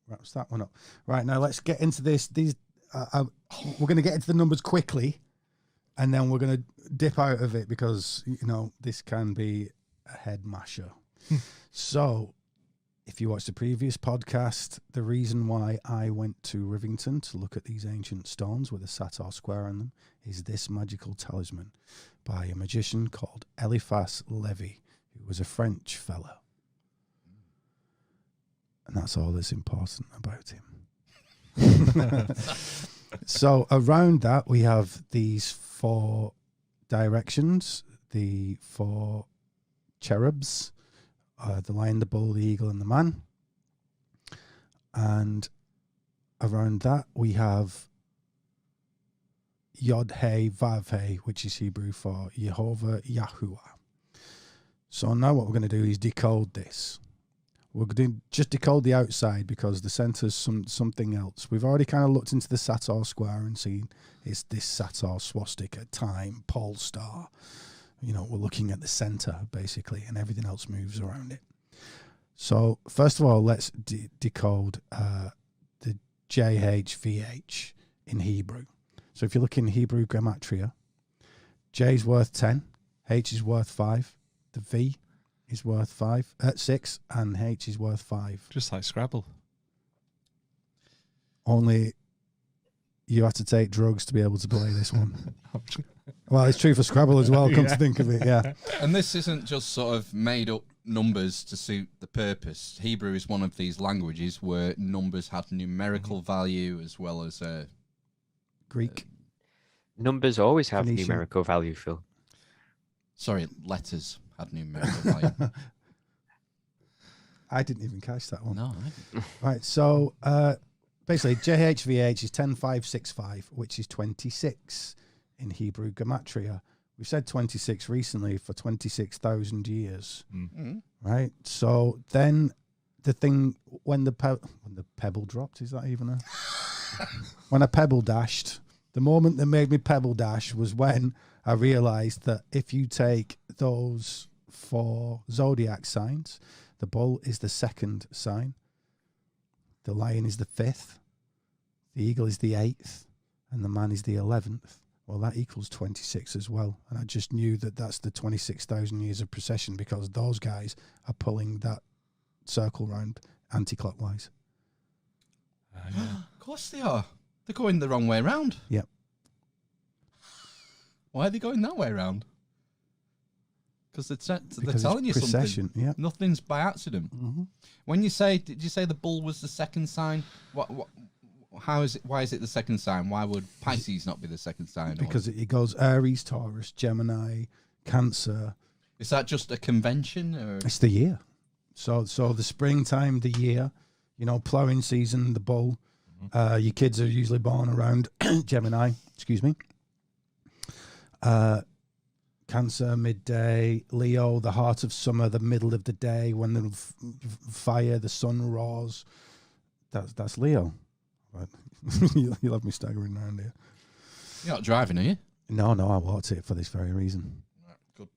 wraps that one up. Right, now let's get into this. We're going to get into the numbers quickly, and then we're going to dip out of it because, this can be a head masher. So, if you watched the previous podcast, the reason why I went to Rivington to look at these ancient stones with a Satyr square on them is this magical talisman by a magician called Eliphas Levi, who was a French fellow. And that's all that's important about him. So around that, we have these 4 directions, the 4 cherubs, the lion, the bull, the eagle, and the man. And around that, we have Yod He Vav He, which is Hebrew for Jehovah Yahuwah. So now what we're going to do is decode this. We're going to just decode the outside because the centre's something else. We've already kind of looked into the Satyr square and seen it's this Satyr swastika, time, pole star. We're looking at the center, basically, and everything else moves around it. So, first of all, let's decode the JHVH in Hebrew. So, if you look in Hebrew Gematria, J is worth 10, H is worth 5, the V is worth 6, and H is worth 5. Just like Scrabble. Only you have to take drugs to be able to play this one. Well, it's true for Scrabble as well, come to think of it, yeah. And this isn't just sort of made up numbers to suit the purpose. Hebrew is one of these languages where numbers had numerical value as well as Greek. Numbers always have Phoenician. numerical value, Phil. Sorry, letters had numerical value. I didn't even catch that one. No, I didn't. Right, so basically JHVH is 10565, which is 26 in Hebrew Gematria. We've said 26 recently for 26,000 years. Right? So then the thing, when the pebble dropped, is that even a... when a pebble dashed, the moment that made me pebble dash was when I realized that if you take those 4 zodiac signs, the bull is the 2nd sign, the lion is the 5th, the eagle is the 8th, and the man is the 11th. Well, that equals 26 as well. And I just knew that that's the 26,000 years of procession because those guys are pulling that circle round anti-clockwise. Of course they are. They're going the wrong way round. Yep. Why are they going that way round? Because they're Because telling you it's procession, something. yeah. Nothing's by accident. Mm-hmm. When you say, did you say the bull was the 2nd sign? What? How is it? Why is it the 2nd sign? Why would Pisces not be the 2nd sign? Because it goes Aries, Taurus, Gemini, Cancer. Is that just a convention? Or? It's the year. So the springtime, the year, ploughing season, the bull. Your kids are usually born around Gemini, excuse me. Cancer, midday. Leo, the heart of summer, the middle of the day when the fire, the sun roars. That's Leo. You'll have me staggering around here. You're not driving, are you? No, I walked it for this very reason. Right, good.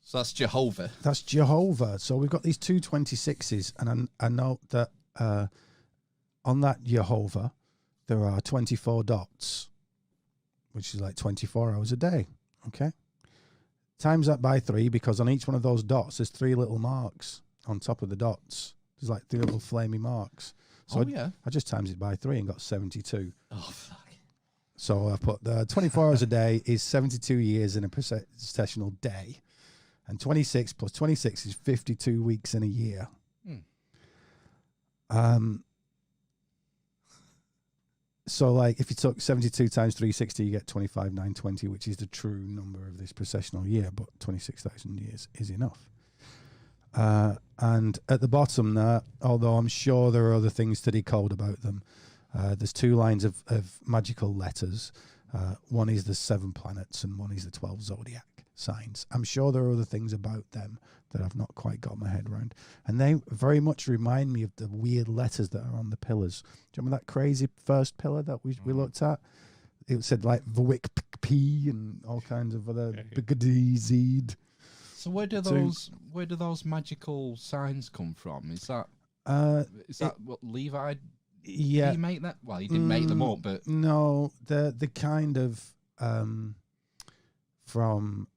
So that's Jehovah. That's Jehovah. So we've got these 2 26s, and I know that on that Jehovah, there are 24 dots, which is like 24 hours a day. Okay? Times that by 3, because on each one of those dots, there's 3 little marks on top of the dots. There's like 3 little flamey marks. So I just times it by 3 and got 72. Oh, fuck. So I put 24 hours a day is 72 years in a processional day. And 26 plus 26 is 52 weeks in a year. So like if you took 72 times 360, you get 25,920, which is the true number of this processional year, but 26,000 years is enough. And at the bottom there, although I'm sure there are other things to decode about them, there's 2 lines of magical letters. One is the 7 planets and one is the 12 zodiac signs. I'm sure there are other things about them that I've not quite got my head around. And they very much remind me of the weird letters that are on the pillars. Do you remember that crazy first pillar that we looked at? It said like Vwick P and all kinds of other Bigadized. So where do those magical signs come from? Is that Is that what Levi? Yeah. Did he make that? Well, he didn't make them up, but no, the kind of from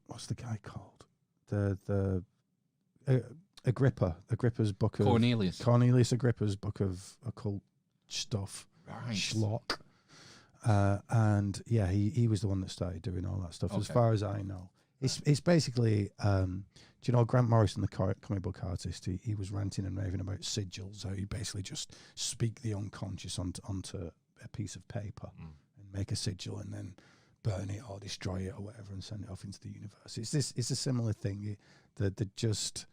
what's the guy called? The Agrippa's book of Cornelius Agrippa's book of occult stuff. right. Schlock. And yeah, he was the one that started doing all that stuff, as Okay. far as I know. It's basically, do you know Grant Morrison, the comic book artist? He was ranting and raving about sigils, how you basically just speak the unconscious onto a piece of paper and make a sigil and then burn it or destroy it or whatever and send it off into the universe. It's a similar thing. That just.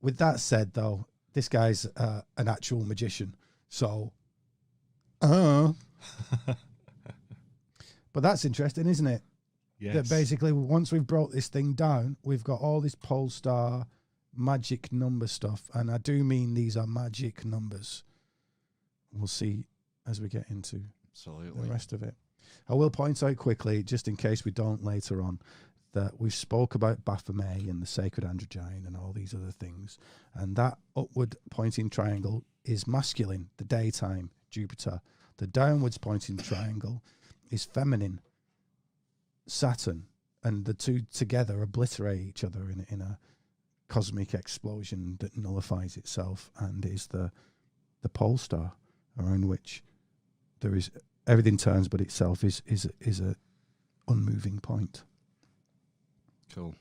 With that said, though, this guy's an actual magician, so. But that's interesting, isn't it? Yes. That basically, once we've brought this thing down, we've got all this pole star magic number stuff, and I do mean these are magic numbers. We'll see as we get into Absolutely. the rest of it. I will point out quickly, just in case we don't later on, that we've spoke about Baphomet and the sacred androgyne and all these other things, and that upward pointing triangle is masculine, the daytime, Jupiter. The downwards pointing triangle is feminine, Saturn, and the two together obliterate each other in a cosmic explosion that nullifies itself and is the pole star around which there is everything turns but itself is a unmoving point. Cool.